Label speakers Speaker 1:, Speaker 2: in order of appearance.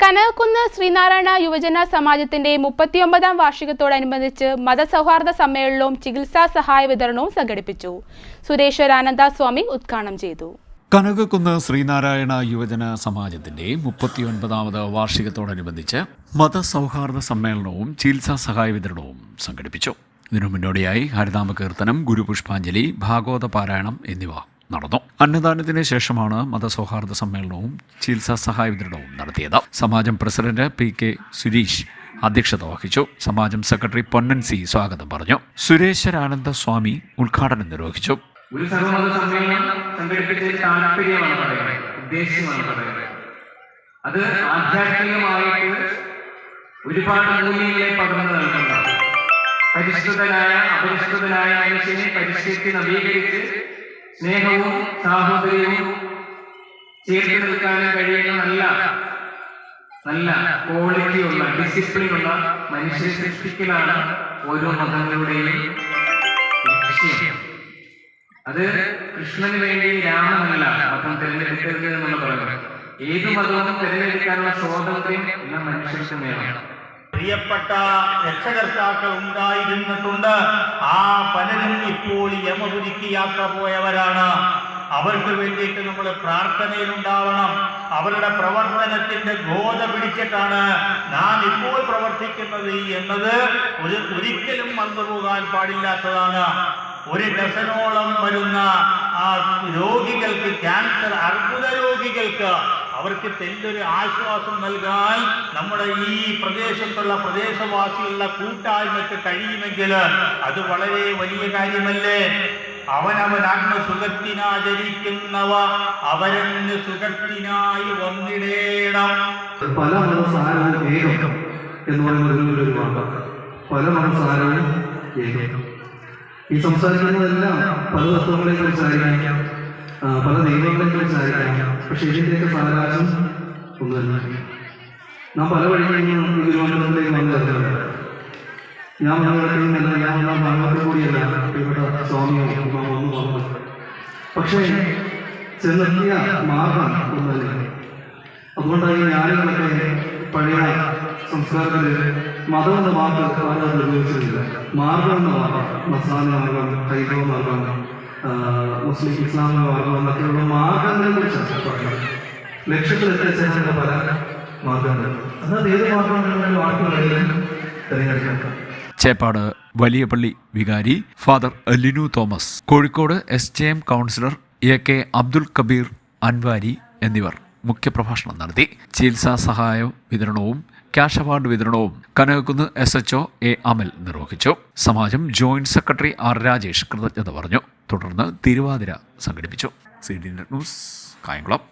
Speaker 1: കനകക്കുന്ന് ശ്രീനാരായണ യുവജന സമാജത്തിന്റെ 39ാം വാർഷികത്തോടനുബന്ധിച്ച് മതസൗഹാർദ്ദ സമ്മേളനവും ചികിത്സാ സഹായ വിതരണവും സംഘടിപ്പിച്ചു. സുരേശ്വരാനന്ദ സ്വാമി ഉദ്ഘാടനം ചെയ്തു.
Speaker 2: കനകക്കുന്ന് ശ്രീനാരായണ യുവജന സമാജത്തിന്റെ 39ാമത് വാർഷികത്തോടനുബന്ധിച്ച് മതസൗഹാർദ്ദ സമ്മേളനവും ചികിത്സാ സഹായ വിതരണവും സംഘടിപ്പിച്ചു. ഇതിനു മുന്നോടിയായി ഹരിനാമ കീർത്തനം, ഗുരുപുഷ്പാഞ്ജലി, ഭാഗവത പാരായണം എന്നിവ നടന്നു. അന്നദാനത്തിന് ശേഷമാണ് മതസൗഹാർദ്ദ സമ്മേളനവും ചികിത്സാ സഹായ വിതരണവും നടത്തിയത്. സമാജം പ്രസിഡന്റ് PK സുരീഷ് അധ്യക്ഷത വഹിച്ചു. സമാജം സെക്രട്ടറി പൊന്നൻസി സ്വാഗതം പറഞ്ഞു. സുരേശ്വരാനന്ദ സ്വാമി ഉദ്ഘാടനം നിർവഹിച്ചു.
Speaker 3: ഒരു സർവമത സമ്മേളനം സംഘടിപ്പിച്ചതിൽ താല്പര്യമാണ് പറയുന്നത്, ഉദ്ദേശമാണ് പറയുന്നത്. അത് ആധ്യാത്മികമായിട്ട് ഒരുപാട് മൂല്യങ്ങളെ പകർന്നു നൽകുന്നതാണ്. പരിഷ്കൃതനായ അപരിഷ്കൃതനായ മനുഷ്യനെ പരിഷ്കരിച്ച് നവീകരിച്ച് സ്നേഹവും സാഹോദര്യവും ചേർത്ത് നിൽക്കാനും കഴിയുന്ന നല്ല ക്വാളിറ്റിയുള്ള ഡിസിപ്ലിനുള്ള മനുഷ്യരെ സൃഷ്ടിക്കലാണ് ഓരോ മതങ്ങളുടെയും ലക്ഷ്യം. അത് കൃഷ്ണന് വേണ്ടി രാമനല്ല മതം തിരഞ്ഞെടുക്കരുത് എന്നുള്ള പറയുന്നത്. ഏത് മതവും തിരഞ്ഞെടുക്കാനുള്ള സ്വാതന്ത്ര്യം എല്ലാ മനുഷ്യർക്കും വേണം.
Speaker 4: പ്രിയപ്പെട്ട രക്ഷകർത്താക്കൾ ഉണ്ടായിരുന്നിട്ടുണ്ട്. ആ പലരും ഇപ്പോൾ യമപുരിക്ക് യാത്ര പോയവരാണ്. അവർക്ക് വേണ്ടിയിട്ട് നമ്മൾ പ്രാർത്ഥനയിലുണ്ടാവണം. അവരുടെ പ്രവർത്തനത്തിന്റെ ബോധ പിടിച്ചിട്ടാണ് നാം ഇപ്പോൾ പ്രവർത്തിക്കുന്നത് എന്നത് ഒരിക്കലും മറന്നുപോകാൻ പാടില്ലാത്തതാണ്. ഒരു ഡസനോളം വരുന്ന ആ രോഗികൾക്ക്, ക്യാൻസർ, അർബുദ രോഗികൾക്ക് അവർക്ക് തെല്ലൊരു ആശ്വാസം നൽകാൻ നമ്മുടെ ഈ പ്രദേശവാസികളുടെ കൂട്ടായ്മയ്ക്ക് കഴിയുമെങ്കിൽ അത് വളരെ വലിയ കാര്യമല്ലേ. അവനവൻ ആത്മസുഖത്തിനാചരിക്കുന്നവ അവരന് സുഖത്തിനായി വന്നിടേണം.
Speaker 5: പല മതസാരവും ഏകം എന്ന് പറയുന്ന പല മതസാരവും ഏകം. ഈ സംസാരിക്കുന്നതെല്ലാം പല തത്വങ്ങളെ കുറിച്ചായിരിക്കാം, പല ദൈവങ്ങളെ കുറിച്ചായിരിക്കാം. പക്ഷെ ഇതിൻ്റെയൊക്കെ സാരാംശം ഒന്ന് തന്നെ. നാം പല വഴികളിൽ ഗുരുമണ്ഡലത്തിലേക്ക് വന്നിരുന്നത് ഞാൻ മംഗളത്തിനല്ല, ഞാൻ ഭാഗത്തിൽ കൂടിയല്ല ഇവിടെ സ്വാമിയോ ഒന്നും വന്നത്. പക്ഷേ ചെന്നെത്തിയ മാർഗം ഒന്ന് തന്നെ. അതുകൊണ്ടായി ഞാനുകളൊക്കെ പഴയ സംസ്കാരത്തിൽ മതം എന്ന വാക്ക് ആരും ഉപയോഗിച്ചിട്ടില്ല. മാർഗം എന്ന വാക്ക്, മസാല മാർഗം, ഹൈന്ദവ മാർഗം, മുസ്ലിം ഇസ്ലാമിക മാർഗം എന്നൊക്കെയുള്ള മാർഗങ്ങളെ കുറിച്ചാണ് പറയുന്നത്. ലക്ഷ്യത്തിലെത്തിച്ചേരുന്ന പല മാർഗങ്ങൾ, അതായത് ഏത് മാർഗങ്ങളും വാക്കുകളിലും തിരഞ്ഞെടുക്കാം.
Speaker 2: ചേപ്പാട് വലിയപള്ളി വികാരി father Linu Thomas, Kozhikode SJM councillor AK Abdul Kabeer Anwari എന്നിവർ മുഖ്യപ്രഭാഷണം നടത്തി. ചികിത്സാ സഹായ വിതരണവും ക്യാഷ് അവാർഡ് വിതരണവും കനകക്കുന്ന് SHO A അമൽ നിർവഹിച്ചു. സമാജം ജോയിന്റ് സെക്രട്ടറി R രാജേഷ് കൃതജ്ഞത പറഞ്ഞു. തുടർന്ന് തിരുവാതിര സംഘടിപ്പിച്ചു. CDN news, Kayamkulam.